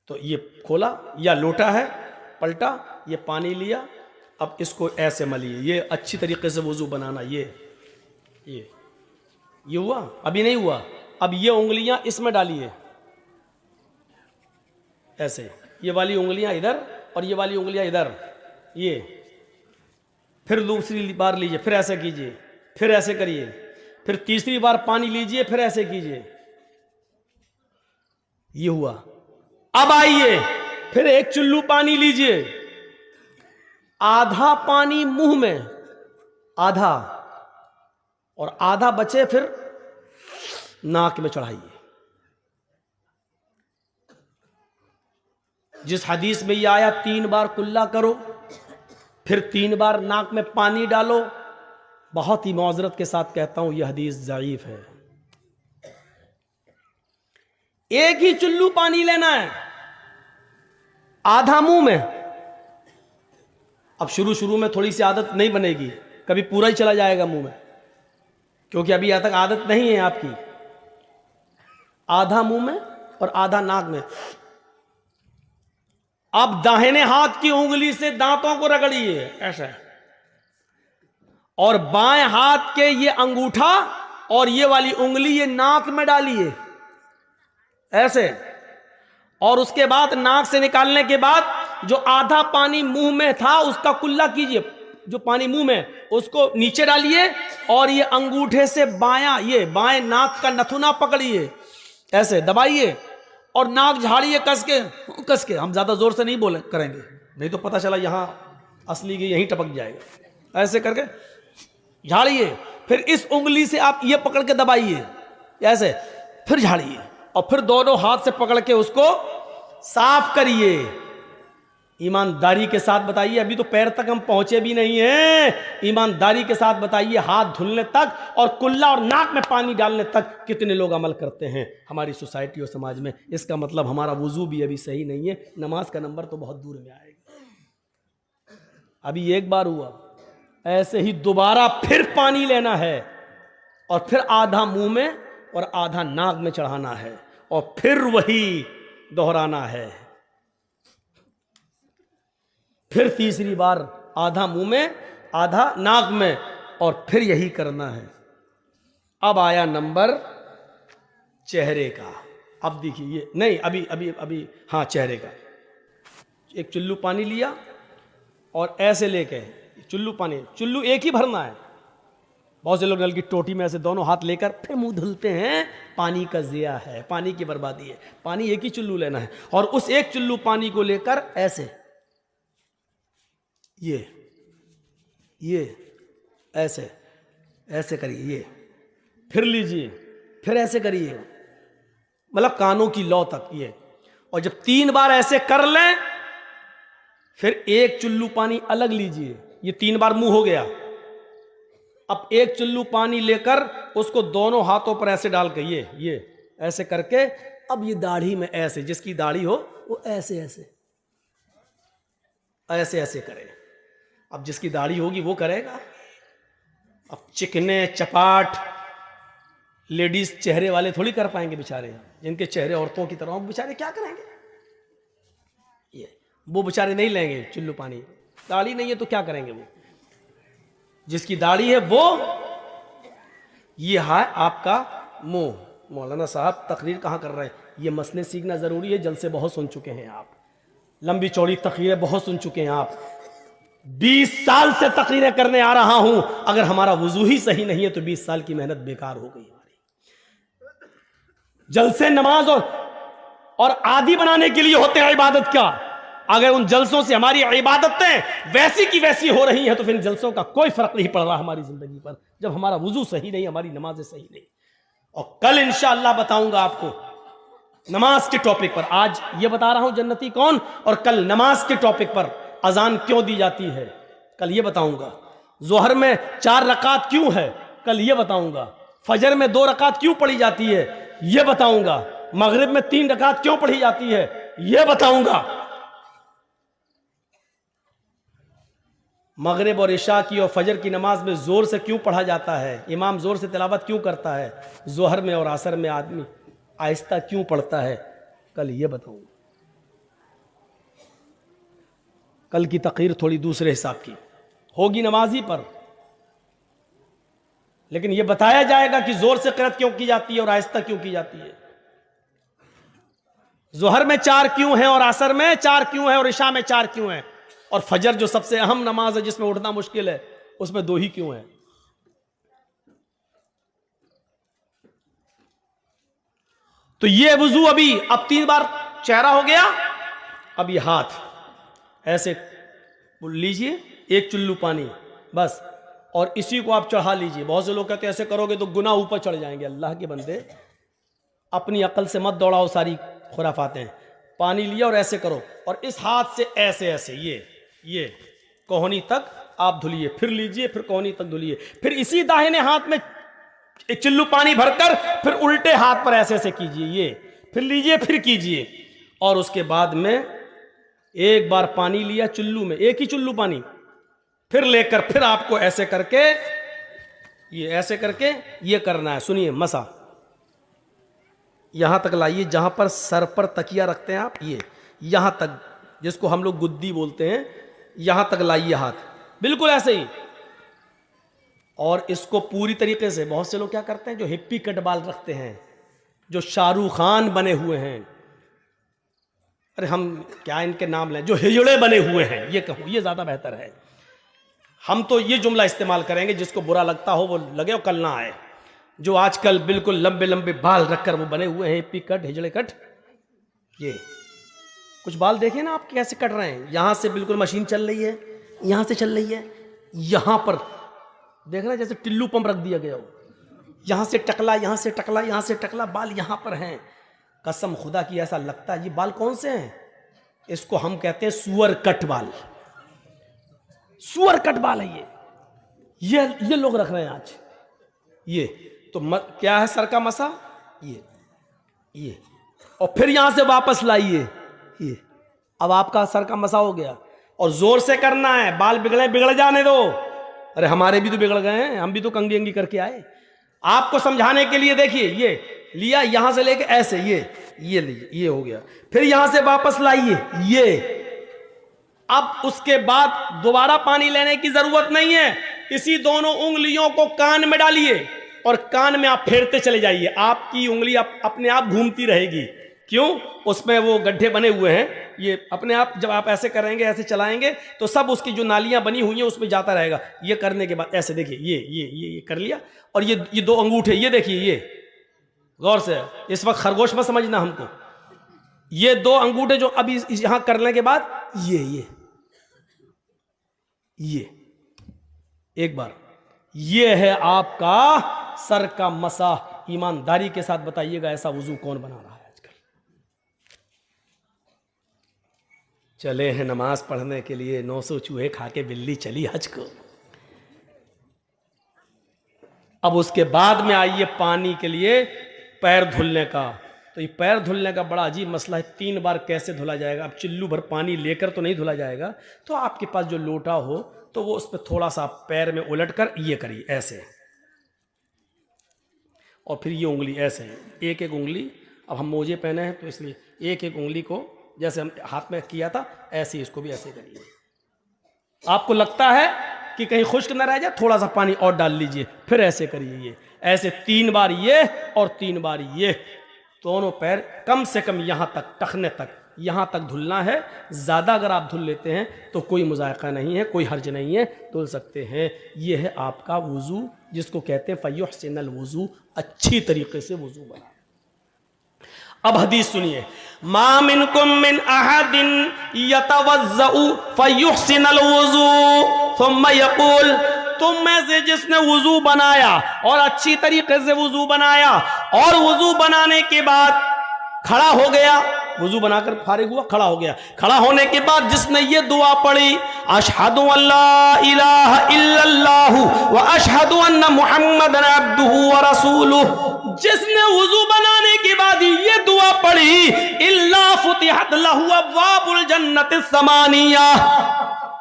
तो ये खोला, या लोटा है, पलटा, ये पानी लिया, अब इसको ऐसे मलिए, ये अच्छी तरीके से वुजू बनाना। ये हुआ? अभी नहीं हुआ। अब ये उंगलियां इसमें डालिए ऐसे, ये वाली उंगलियां इधर और ये वाली उंगलियां इधर, ये। फिर दूसरी बार लीजिए, फिर ऐसे कीजिए, फिर ऐसे करिए, फिर तीसरी बार पानी लीजिए, फिर ऐसे कीजिए। ये हुआ। अब आइए, फिर एक चुल्लू पानी लीजिए, आधा पानी मुंह में, आधा, और आधा बचे फिर नाक में चढ़ाइए। जिस हदीस में यह आया 3 बार कुल्ला करो, फिर 3 बार नाक में पानी डालो, बहुत ही मौजरत के साथ कहता हूं यह हदीस ज़ईफ है। एक ही चुल्लू पानी लेना है, आधा मुंह में। अब शुरू में थोड़ी सी आदत नहीं बनेगी, कभी पूरा ही चला जाएगा मुंह में, क्योंकि अभी यहां तक आदत नहीं है आपकी। आधा मुंह में और आधा नाक में। अब दाहिने हाथ की उंगली से दांतों को रगड़िए ऐसा, और बाएं हाथ के ये अंगूठा और ये वाली उंगली ये नाक में डालिए ऐसे, और उसके बाद नाक से निकालने के बाद जो आधा पानी मुंह में था उसका कुल्ला कीजिए, जो पानी मुंह में उसको नीचे डालिए, और ये अंगूठे से ये बाएं नाक का नथुना पकड़िए ऐसे, दबाइए, और नाक झाड़िए कस के। हम ज्यादा जोर से नहीं बोले करेंगे, नहीं तो पता चला यहां असली की यहीं टपक जाएगा। ऐसे करके झाड़िए, फिर इस उंगली से आप ये पकड़ के दबाइए ऐसे, फिर झाड़िए, और फिर दोनों हाथ से पकड़ के उसको साफ करिए। ईमानदारी के साथ बताइए, अभी तो पैर तक हम पहुंचे भी नहीं हैं। ईमानदारी के साथ बताइए, हाथ धुलने तक और कुल्ला और नाक में पानी डालने तक कितने लोग अमल करते हैं हमारी सोसाइटी और समाज में। इसका मतलब हमारा वुजू भी अभी सही नहीं है, नमाज का नंबर तो बहुत दूर में आएगा। अभी एक बार हुआ, ऐसे ही दोबारा फिर पानी लेना है, और फिर आधा मुंह में और आधा नाक में चढ़ाना है, और फिर वही दोहराना है। फिर तीसरी बार आधा मुंह में आधा नाक में, और फिर यही करना है। अब आया नंबर चेहरे का। अब देखिए, ये नहीं, अभी हाँ, चेहरे का। एक चुल्लू पानी लिया और ऐसे लेके चुल्लू एक ही भरना है। बहुत से लोग नल की टोटी में ऐसे दोनों हाथ लेकर फिर मुंह धुलते हैं, पानी का ज़िया है, पानी की बर्बादी है। पानी एक ही चुल्लू लेना है, और उस एक चुल्लू पानी को लेकर ऐसे, ये ऐसे करिए, ये फिर लीजिए, फिर ऐसे करिए, मतलब कानों की लौ तक ये। और जब 3 बार ऐसे कर लें, फिर एक चुल्लू पानी अलग लीजिए। ये 3 बार मुंह हो गया। अब एक चुल्लू पानी लेकर उसको दोनों हाथों पर ऐसे डाल के ये ऐसे करके, अब ये दाढ़ी में ऐसे, जिसकी दाढ़ी हो वो ऐसे करे। अब जिसकी दाढ़ी होगी वो करेगा। अब चिकने चपाट लेडीज चेहरे वाले थोड़ी कर पाएंगे बेचारे, जिनके चेहरे औरतों की तरह, वो बेचारे क्या करेंगे? वो बेचारे नहीं लेंगे चुल्लू पानी। दाढ़ी नहीं है तो क्या करेंगे वो? जिसकी दाढ़ी है वो, ये है आपका मुंह। मौलाना साहब तकरीर कहाँ कर रहे हैं? ये मसले सीखना जरूरी है। जलसे बहुत सुन चुके हैं आप, लंबी चौड़ी तकरीरें बहुत सुन चुके हैं आप। 20 साल से तकरीरें करने आ रहा हूं। अगर हमारा वुजू ही सही नहीं है तो 20 साल की मेहनत बेकार हो गई हमारी। जलसे नमाज और आदी बनाने के लिए होते हैं इबादत का। अगर उन जलसों से हमारी इबादतें वैसी की वैसी हो रही हैं तो फिर जलसों का कोई फर्क नहीं पड़ रहा हमारी जिंदगी पर, जब हमारा वुजू सही नहीं, हमारी नमाजें सही नहीं। और कल इंशाअल्लाह बताऊंगा आपको नमाज के टॉपिक पर। आज ये बता रहा हूं जन्नती कौन, और कल नमाज के टॉपिक पर अजान क्यों दी जाती है, कल ये बताऊंगा। जोहर में 4 रकात क्यों है, कल ये बताऊंगा। फजर में 2 रकात क्यों पढ़ी जाती है, ये बताऊंगा। मगरिब में 3 रकात क्यों पढ़ी जाती है, ये बताऊंगा। मगरिब और इशा की और फजर की नमाज में जोर से क्यों पढ़ा जाता है, इमाम जोर से तिलावत क्यों करता है, जोहर में और असर में आदमी आहिस्ता क्यों पढ़ता है, कल ये बताऊंगा। कल की तकरीर थोड़ी दूसरे हिसाब की होगी नमाजी पर, लेकिन यह बताया जाएगा कि जोर से क़िरात क्यों की जाती है और आहिस्ता क्यों की जाती है। जोहर में 4 क्यों है और असर में 4 क्यों है और इशा में 4 क्यों है, और फजर जो सबसे अहम नमाज है जिसमें उठना मुश्किल है उसमें 2 ही क्यों है। तो ये वुजू अभी, अब 3 बार चेहरा हो गया, अब ये हाथ ऐसे लीजिए, 1 चुल्लू पानी बस, और इसी को आप चढ़ा लीजिए। बहुत से लोग कहते हैं ऐसे करोगे तो गुनाह ऊपर चढ़ जाएंगे। अल्लाह के बंदे, अपनी अकल से मत दौड़ाओ सारी खुराफातें हैं। पानी लिया और ऐसे करो, और इस हाथ से ऐसे ऐसे ये कोहनी तक आप धुलिए, फिर लीजिए, फिर कोहनी तक धुलिए, फिर इसी दाहिने हाथ में 1 चुल्लू पानी भरकर फिर उल्टे हाथ पर ऐसे ऐसे कीजिए, ये फिर लीजिए, फिर कीजिए, और उसके बाद में एक बार पानी लिया चुल्लू में, 1 ही चुल्लू पानी, फिर लेकर फिर आपको ऐसे करके ये करना है। सुनिए, मसा यहां तक लाइए, जहां पर सर पर तकिया रखते हैं आप, ये यहां तक, जिसको हम लोग गुद्दी बोलते हैं, यहां तक लाइए हाथ, बिल्कुल ऐसे ही। और इसको पूरी तरीके से, बहुत से लोग क्या करते हैं जो हिप्पी कट बाल रखते हैं, जो शाहरुख खान बने हुए हैं, अरे हम क्या इनके नाम लें, जो हिजड़े बने हुए हैं, ये कहूँ ये ज़्यादा बेहतर है। हम तो ये जुमला इस्तेमाल करेंगे, जिसको बुरा लगता हो वो लगे और कल ना आए। जो आजकल बिल्कुल लंबे लंबे बाल रखकर वो बने हुए हैं, हिप्पी कट, हिजड़े कट, ये कुछ बाल देखें ना आप कैसे कट रहे हैं। यहाँ से बिल्कुल मशीन चल रही है, यहाँ से चल रही है, यहाँ पर देख रहे हैं जैसे टिल्लू पंप रख दिया गया हो, यहाँ से टकला, यहाँ से टकला, यहाँ से टकला, बाल यहाँ पर हैं। कसम खुदा की ऐसा लगता है ये बाल कौन से हैं, इसको हम कहते हैं सुअर कट बाल, सुअर कट बाल है ये लोग रख रहे हैं आज। ये तो क्या है, सर का मसा, ये और फिर यहां से वापस लाइए, ये अब आपका सर का मसा हो गया। और जोर से करना है, बाल बिगड़ जाने दो। अरे हमारे भी तो बिगड़ गए हैं, हम भी तो कंगी अंगी करके आए। आपको समझाने के लिए देखिए, ये लिया यहां से लेके ऐसे, ये लीजिए, ये हो गया, फिर यहां से वापस लाइए, ये। अब उसके बाद दोबारा पानी लेने की जरूरत नहीं है, इसी दोनों उंगलियों को कान में डालिए और कान में आप फेरते चले जाइए। आपकी उंगली अपने आप घूमती रहेगी। क्यों? उसमें वो गड्ढे बने हुए हैं, ये अपने आप जब आप ऐसे करेंगे, ऐसे चलाएंगे तो सब उसकी जो नालियां बनी हुई हैं उसमें जाता रहेगा। ये करने के बाद ऐसे देखिए, ये कर लिया, और ये 2 अंगूठे, ये देखिए, ये गौर से, इस वक्त खरगोश मत समझना हमको, ये 2 अंगूठे जो अभी यहां करने के बाद ये एक बार, ये है आपका सर का मसा। ईमानदारी के साथ बताइएगा ऐसा वुजू कौन बना रहा है आजकल? चले हैं नमाज पढ़ने के लिए, 900 चूहे खा के बिल्ली चली हज को। अब उसके बाद में आइए पानी के लिए पैर धुलने का। तो ये पैर धुलने का बड़ा अजीब मसला है, 3 बार कैसे धुला जाएगा? अब चिल्लू भर पानी लेकर तो नहीं धुला जाएगा, तो आपके पास जो लोटा हो तो वो उस पर थोड़ा सा पैर में उलट कर ये करिए ऐसे, और फिर ये उंगली ऐसे, एक उंगली, अब हम मोजे पहने हैं तो इसलिए एक उंगली को जैसे हम हाथ में किया था ऐसे इसको भी ऐसे करिए। आपको लगता है कि कहीं खुश्क न रह जाए, थोड़ा सा पानी और डाल लीजिए, फिर ऐसे करिए, ये ऐसे 3 बार ये और 3 बार ये, दोनों पैर कम से कम यहाँ तक, टखने तक, यहाँ तक धुलना है। ज़्यादा अगर आप धुल लेते हैं तो कोई मुज़ायक़ा नहीं है, कोई हर्ज नहीं है, धुल सकते हैं। ये है आपका वुज़ू, जिसको कहते हैं फ़युहसिनुल वुज़ू, अच्छी तरीके से वुज़ू बना। अब हदीस सुनिए, मा मिनकुम मिन अहदिन यतवज़्ज़उ फ़युहसिनुल वुज़ू थुम्मा यक़ूल, तुम में से जिसने वुज़ू बनाया और अच्छी तरीके से वुज़ू बनाया, और वुज़ू बनाने के बाद खड़ा हो गया, वुज़ू बनाकर फारिग हुआ, खड़ा हो गया, खड़ा होने के बाद जिसने ये दुआ पढ़ी, अशहदु अल्ला इलाहा इल्लल्लाहु व अशहदु अन्ना मुहम्मदन अब्दुहु व रसूलुहु, जिसने वुज़ू बनाने के बाद ये दुआ पढ़ी, इल्ला फुतिहत लहु अब्वाबुल जन्नति समानिया,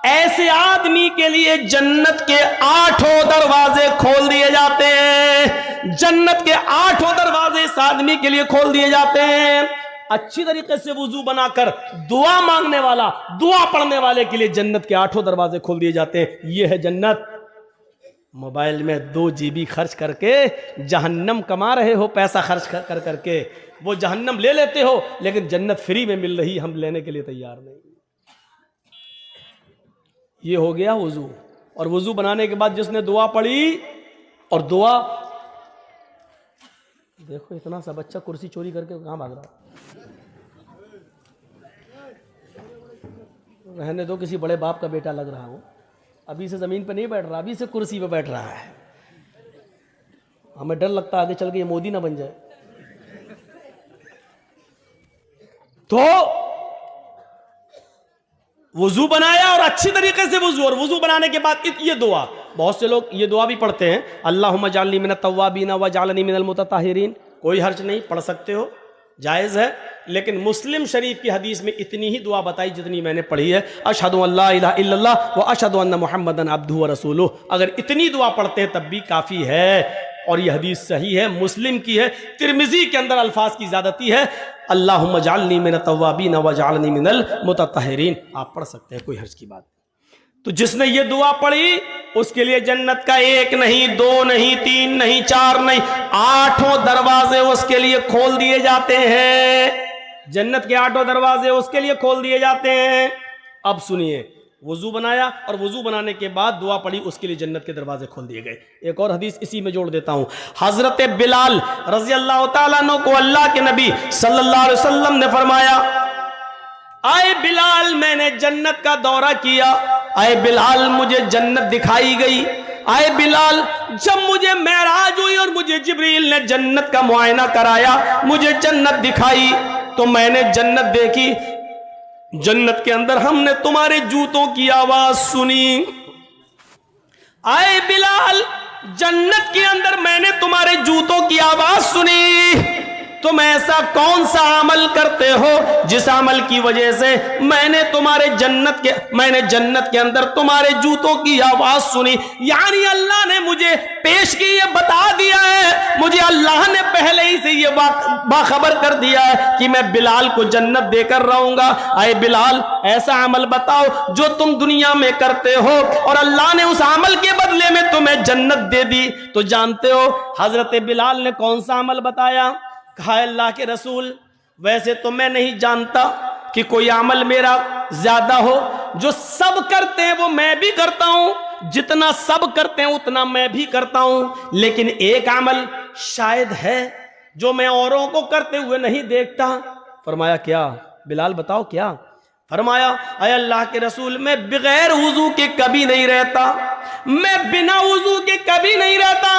ऐसे आदमी के लिए जन्नत के 8 दरवाजे खोल दिए जाते हैं। जन्नत के 8 दरवाजे इस आदमी के लिए खोल दिए जाते हैं। अच्छी तरीके से वुजू बनाकर दुआ मांगने वाला, दुआ पढ़ने वाले के लिए जन्नत के 8 दरवाजे खोल दिए जाते हैं। ये है जन्नत। मोबाइल में 2 GB खर्च करके जहन्नम कमा रहे हो, पैसा खर्च कर करके वो जहन्नम ले लेते हो, लेकिन जन्नत फ्री में मिल रही, हम लेने के लिए तैयार नहीं। ये हो गया वुजू। और वुजू बनाने के बाद जिसने दुआ पढ़ी, और दुआ देखो इतना सा बच्चा कुर्सी चोरी करके कहां भाग रहा है। रहने दो, किसी बड़े बाप का बेटा लग रहा हो, अभी से जमीन पे नहीं बैठ रहा, अभी से कुर्सी पे बैठ रहा है। हमें डर लगता है आगे चल के ये मोदी ना बन जाए। तो वुजू बनाया और अच्छी तरीके से वुजू, और वुजू बनाने के बाद ये दुआ, बहुत से लोग ये दुआ भी पढ़ते हैं, अल्लाहुम्मा जालनी मिनत तव्वाबीन व जालनी मिनल मुतताहिरीन। कोई हर्ज नहीं, पढ़ सकते हो, जायज़ है। लेकिन मुस्लिम शरीफ की हदीस में इतनी ही दुआ बताई जितनी मैंने पढ़ी है, अशहदु अल्ला इलाहा इल्लल्लाह व अशहदु अन्ना मुहम्मदन अब्दुहु व रसूलुहु। अगर इतनी दुआ पढ़ते हैं तब भी काफ़ी है, और यह हदीस सही है, मुस्लिम की है। तिरमिजी के अंदर अल्फाज की ज़्यादती है, अल्लाहुम्मा जालनी मिनत तव्वाबीन व जालनी मिनल मुतताहिरीन। आप पढ़ सकते हैं, कोई हर्ज की बात। तो जिसने ये दुआ पढ़ी उसके लिए जन्नत का 1 नहीं, 2 नहीं, 3 नहीं, 4 नहीं, 8 दरवाजे उसके लिए खोल दिए जाते हैं। जन्नत के 8 दरवाजे उसके लिए खोल दिए जाते हैं। अब सुनिए, वुजू बनाया और वुजू बनाने के बाद दुआ पढ़ी, उसके लिए जन्नत के दरवाजे खोल दिए गए। एक और हदीस इसी में जोड़ देता हूं। हजरत बिलाल रजी अल्लाह तआला अन्हु को अल्लाह के नबी सल्लल्लाहु अलैहि वसल्लम ने फरमाया, आए बिलाल मैंने जन्नत का दौरा किया, आए बिलाल मुझे जन्नत दिखाई गई, आए बिलाल जब मुझे मेराज हुई और मुझे जिब्रील ने जन्नत का मुआयना कराया, मुझे जन्नत दिखाई, तो मैंने जन्नत देखी। जन्नत के अंदर हमने तुम्हारे जूतों की आवाज सुनी। आए बिलाल जन्नत के अंदर मैंने तुम्हारे जूतों की आवाज सुनी। तुम ऐसा कौन सा अमल करते हो जिस अमल की वजह से मैंने जन्नत के अंदर तुम्हारे जूतों की आवाज सुनी। यानी अल्लाह ने मुझे पेश की, ये बता दिया है, मुझे अल्लाह ने पहले ही से ये बाखबर कर दिया है कि मैं बिलाल को जन्नत देकर रहूंगा। आए बिलाल ऐसा अमल बताओ जो तुम दुनिया में करते हो और अल्लाह ने उस अमल के बदले में तुम्हें जन्नत दे दी। तो जानते हो हजरत बिलाल ने कौन सा अमल बताया? कहा अल्लाह के रसूल वैसे तो मैं नहीं जानता कि कोई अमल मेरा ज्यादा हो, जो सब करते हैं वो मैं भी करता हूं, जितना सब करते हैं उतना मैं भी करता हूं, लेकिन एक अमल शायद है जो मैं औरों को करते हुए नहीं देखता। फरमाया क्या? बिलाल बताओ क्या? फरमाया अय अल्लाह के रसूल मैं बगैर वुजू के कभी नहीं रहता, मैं बिना वुजू के कभी नहीं रहता।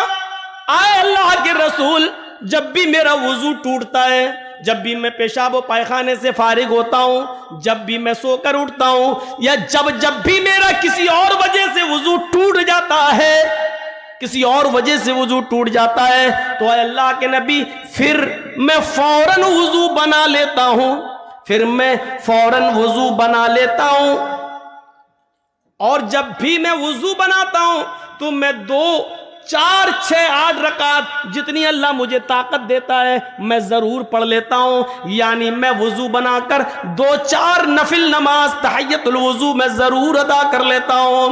आए अल्लाह के रसूल जब भी मेरा वुजू टूटता है, जब भी मैं पेशाब व पायखाने से फारिग होता हूं, जब भी मैं सोकर उठता हूं, या जब भी मेरा किसी और वजह से वुजू टूट जाता है, किसी और वजह से वुजू टूट जाता है, तो अल्लाह के नबी फिर मैं फौरन वुजू बना लेता हूं, फिर मैं फौरन वुजू बना लेता हूं। और जब भी मैं वुजू बनाता हूं तो मैं 2, 4, 6, 8 रकात जितनी अल्लाह मुझे ताकत देता है मैं जरूर पढ़ लेता हूं। यानी मैं वुजू बनाकर 2-4 नफिल नमाज तहय्यतुल वुजू मैं जरूर अदा कर लेता हूं।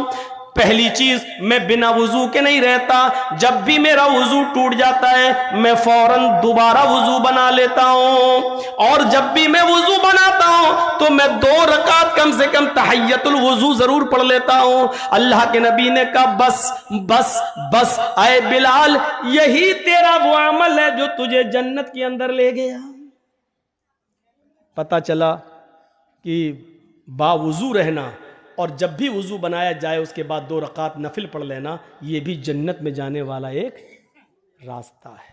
पहली चीज मैं बिना वुजू के नहीं रहता, जब भी मेरा वुजू टूट जाता है मैं फौरन दोबारा वुजू बना लेता हूं, और जब भी मैं वुजू बनाता हूं तो मैं 2 रकात कम से कम तहय्यतुल वुजू जरूर पढ़ लेता हूं। अल्लाह के नबी ने कहा बस बस बस आए बिलाल यही तेरा वो अमल है जो तुझे जन्नत के अंदर ले गया। पता चला कि बावुजू रहना और जब भी वुजू बनाया जाए उसके बाद 2 रकात नफिल पढ़ लेना, ये भी जन्नत में जाने वाला एक रास्ता है।